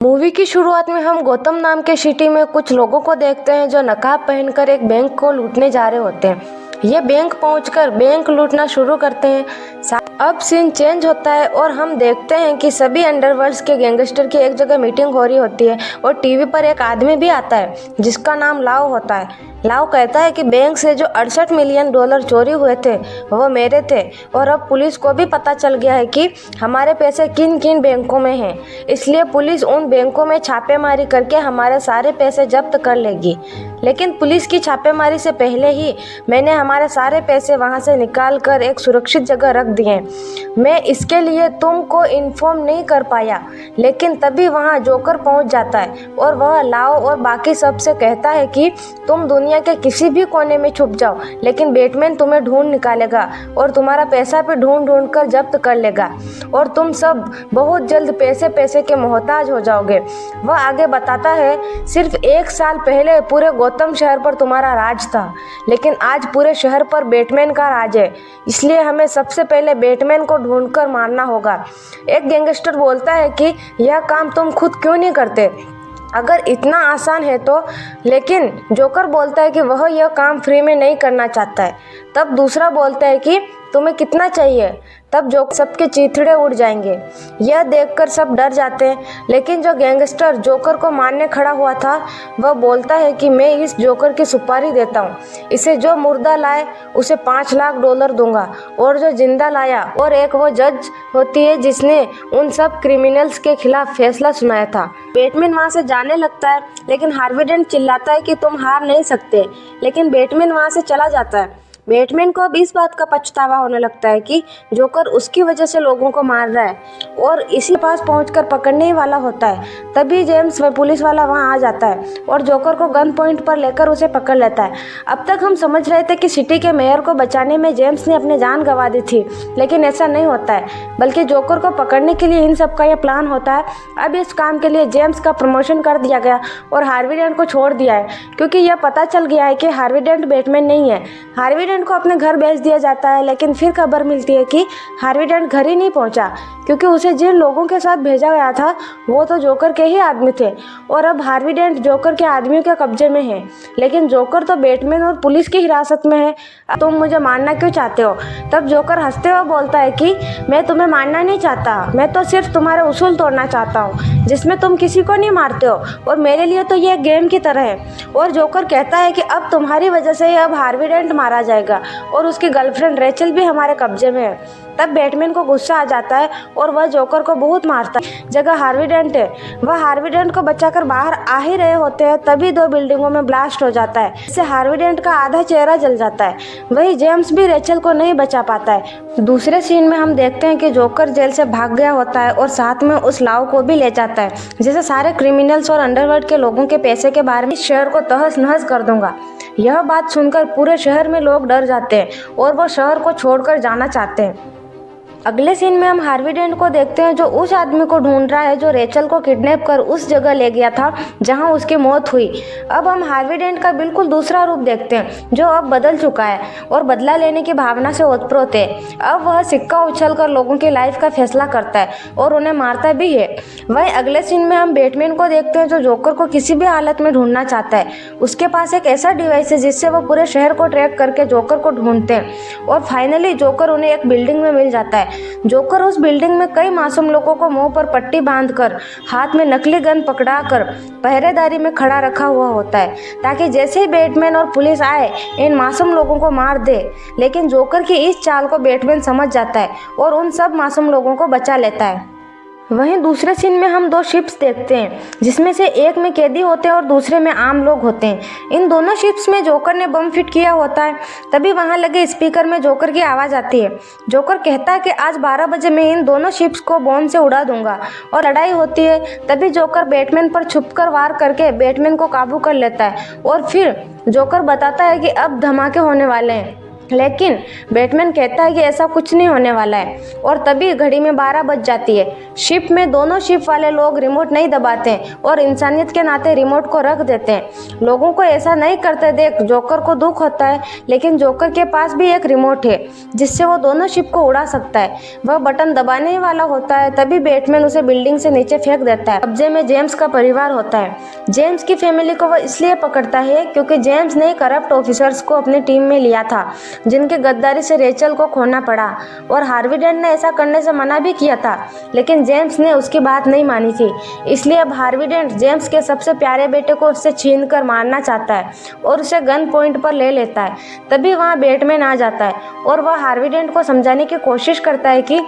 Movie की शुरुआत में हम गौतम नाम के सिटी में कुछ लोगों को देखते हैं जो नकाब पहनकर एक बैंक को लूटने जा रहे होते हैं। ये बैंक पहुंचकर बैंक लूटना शुरू करते हैं। अब सीन चेंज होता है और हम देखते हैं कि सभी अंडरवर्ल्ड के गैंगस्टर की एक जगह मीटिंग हो रही होती है और टीवी पर एक आदमी भी आता है जिसका नाम लाओ होता है। लाओ कहता है कि बैंक से जो $68 मिलियन चोरी हुए थे वो मेरे थे और अब पुलिस को भी पता चल गया है कि हमारे पैसे किन किन बैंकों में हैं, इसलिए पुलिस उन बैंकों में छापेमारी करके हमारे सारे पैसे जब्त कर लेगी। लेकिन पुलिस की छापेमारी से पहले ही मैंने हमारे सारे पैसे वहां से निकाल कर एक सुरक्षित जगह रख दिए। मैं इसके लिए तुमको इन्फॉर्म नहीं कर पाया, लेकिन तभी वहां जोकर पहुंच जाता है और वह लाओ और बाकी सब से कहता है कि तुम दुनिया के किसी भी कोने में छुप जाओ, लेकिन बैटमैन तुम्हें ढूंढ निकालेगा और तुम्हारा पैसा भी ढूंढ ढूंढ कर जब्त कर लेगा और तुम सब बहुत जल्द पैसे के मोहताज हो जाओगे। वह आगे बताता है, सिर्फ 1 साल पहले पूरे गौतम शहर पर तुम्हारा राज था, लेकिन आज पूरे शहर पर बैटमैन का राज है, इसलिए हमें सबसे पहले बैटमैन को ढूंढकर मारना होगा। एक गैंगस्टर बोलता है कि यह काम तुम खुद क्यों नहीं करते अगर इतना आसान है तो, लेकिन जोकर बोलता है कि वह यह काम फ्री में नहीं करना चाहता है। तब दूसरा बोलता है कि तुम्हें कितना चाहिए। तब जो सबके चीथड़े उड़ जाएंगे। यह देखकर सब डर जाते हैं, लेकिन जो गैंगस्टर जोकर को मारने खड़ा हुआ था वह बोलता है कि मैं इस जोकर की सुपारी देता हूँ, इसे जो मुर्दा लाए उसे $5 लाख दूंगा और जो जिंदा लाया। और एक वो जज होती है जिसने उन सब क्रिमिनल्स के खिलाफ फैसला सुनाया था। बैटमैन वहाँ से जाने लगता है, लेकिन हार्वी डेंट चिल्लाता है कि तुम हार नहीं सकते, लेकिन बैटमैन वहाँ से चला जाता है। बैटमैन को अब इस बात का पछतावा होने लगता है कि जोकर उसकी वजह से लोगों को मार रहा है और इसी पास पहुंचकर पकड़ने ही वाला होता है। तभी जेम्स पुलिस वाला वहां आ जाता है और जोकर को गन पॉइंट पर लेकर उसे पकड़ लेता है। अब तक हम समझ रहे थे कि सिटी के मेयर को बचाने में जेम्स ने अपनी जान गंवा दी थी, लेकिन ऐसा नहीं होता है, बल्कि जोकर को पकड़ने के लिए इन सब का यह प्लान होता है। अब इस काम के लिए जेम्स का प्रमोशन कर दिया गया और हार्वी डेंट को छोड़ दिया है, क्योंकि यह पता चल गया है कि हार्वी डेंट बैटमैन नहीं है। हार्वी डेंट को अपने घर भेज दिया जाता है, लेकिन फिर खबर मिलती है कि हार्वी डेंट घर ही नहीं पहुंचा, क्योंकि उसे जिन लोगों के साथ भेजा गया था वो तो जोकर के ही आदमी थे और अब हार्वी डेंट जोकर के आदमियों के कब्जे में है, लेकिन जोकर तो बैटमैन और पुलिस की हिरासत में है। तुम मुझे मारना क्यों चाहते हो? तब जोकर हंसते हुए बोलता है कि मैं तुम्हें मारना नहीं चाहता, मैं तो सिर्फ तुम्हारे उसूल तोड़ना चाहता हूँ जिसमें तुम किसी को नहीं मारते हो, और मेरे लिए तो ये गेम की तरह है। और जोकर कहता है कि अब तुम्हारी वजह से ही अब हार्वी डेंट मारा जाएगा और उसकी गर्लफ्रेंड रेचल भी हमारे कब्जे में है। तब बैटमैन को गुस्सा आ जाता है और वह जोकर को बहुत मारता है। जगह हार्वी डेंट है, वह हार्वी डेंट को बचाकर बाहर आ ही रहे होते हैं, तभी 2 बिल्डिंगों में ब्लास्ट हो जाता है, इससे हार्वी डेंट का आधा चेहरा जल जाता है। वही जेम्स भी रेचल को नहीं बचा पाता है। दूसरे सीन में हम देखते हैं कि जोकर जेल से भाग गया होता है और साथ में उस लाओ को भी ले जाता है, जैसे सारे क्रिमिनल्स और अंडरवर्ल्ड के लोगों के पैसे के बारे में इस शहर को तहस नहस कर दूंगा। यह बात सुनकर पूरे शहर में लोग डर जाते हैं और वो शहर को छोड़कर जाना चाहते हैं। अगले सीन में हम हार्वी डेंट को देखते हैं जो उस आदमी को ढूंढ रहा है जो रेचल को किडनैप कर उस जगह ले गया था जहां उसकी मौत हुई। अब हम हार्वी डेंट का बिल्कुल दूसरा रूप देखते हैं जो अब बदल चुका है और बदला लेने की भावना से ओतप्रोत है। अब वह सिक्का उछल कर लोगों की लाइफ का फैसला करता है और उन्हें मारता भी है। वहीं अगले सीन में हम बैटमैन को देखते हैं जो जोकर को किसी भी हालत में ढूंढना चाहता है। उसके पास एक ऐसा डिवाइस है जिससे वो पूरे शहर को ट्रैक करके जोकर को ढूंढते हैं और फाइनली जोकर उन्हें एक बिल्डिंग में मिल जाता है। जोकर उस बिल्डिंग में कई मासूम लोगों को मुंह पर पट्टी बांधकर हाथ में नकली गन पकड़ाकर पहरेदारी में खड़ा रखा हुआ होता है, ताकि जैसे ही बैटमैन और पुलिस आए इन मासूम लोगों को मार दे। लेकिन जोकर की इस चाल को बैटमैन समझ जाता है और उन सब मासूम लोगों को बचा लेता है। वहीं दूसरे सीन में हम 2 शिप्स देखते हैं, जिसमें से एक में कैदी होते हैं और दूसरे में आम लोग होते हैं। इन दोनों शिप्स में जोकर ने बम फिट किया होता है। तभी वहां लगे स्पीकर में जोकर की आवाज़ आती है। जोकर कहता है कि आज 12 बजे मैं इन दोनों शिप्स को बॉम्ब से उड़ा दूंगा और लड़ाई होती है। तभी जोकर बैटमैन पर छुपकर वार करके बैटमैन को काबू कर लेता है और फिर जोकर बताता है कि अब धमाके होने वाले हैं। लेकिन बैटमैन कहता है कि ऐसा कुछ नहीं होने वाला है और तभी घड़ी में 12 बज जाती है। शिप में दोनों शिप वाले लोग रिमोट नहीं दबाते और इंसानियत के नाते रिमोट को रख देते हैं। लोगों को ऐसा नहीं करते देख जोकर को दुख होता है, लेकिन जोकर के पास भी एक रिमोट है जिससे वो दोनों शिप को उड़ा सकता है। वह बटन दबाने ही वाला होता है, तभी बैटमैन उसे बिल्डिंग से नीचे फेंक देता है। कब्जे में जेम्स का परिवार होता है। जेम्स की फैमिली को वह इसलिए पकड़ता है क्योंकि जेम्स ने करप्ट ऑफिसर्स को अपनी टीम में लिया था जिनके गद्दारी से रेचल को खोना पड़ा, और हार्वी डेंट ने ऐसा करने से मना भी किया था, लेकिन जेम्स ने उसकी बात नहीं मानी थी। इसलिए अब हार्वी डेंट जेम्स के सबसे प्यारे बेटे को उससे छीन कर मारना चाहता है और उसे गन पॉइंट पर ले लेता है। तभी वहाँ बैटमैन आ जाता है और वह हार्वी डेंट को समझाने की कोशिश करता है कि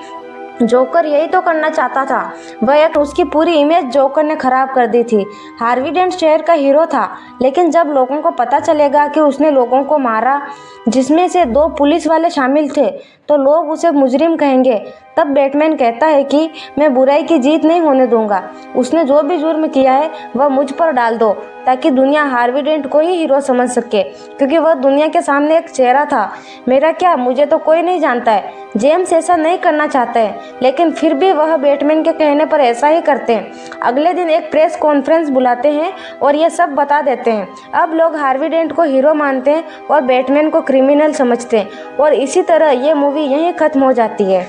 जोकर यही तो करना चाहता था। वह उसकी पूरी इमेज जोकर ने खराब कर दी थी। हार्वी डेंट शहर का हीरो था, लेकिन जब लोगों को पता चलेगा कि उसने लोगों को मारा जिसमें से 2 पुलिस वाले शामिल थे, तो लोग उसे मुजरिम कहेंगे। तब बैटमैन कहता है कि मैं बुराई की जीत नहीं होने दूंगा। उसने जो भी जुर्म किया है वह मुझ पर डाल दो ताकि दुनिया हार्वी डेंट को ही हीरो समझ सके, क्योंकि वह दुनिया के सामने एक चेहरा था। मेरा क्या, मुझे तो कोई नहीं जानता है। जेम्स ऐसा नहीं करना चाहते हैं, लेकिन फिर भी वह बैटमैन के कहने पर ऐसा ही करते हैं। अगले दिन एक प्रेस कॉन्फ्रेंस बुलाते हैं और ये सब बता देते हैं। अब लोग हार्वी डेंट को हीरो मानते हैं और बैटमैन को क्रिमिनल समझते हैं, और इसी तरह ये मूवी यहीं खत्म हो जाती है।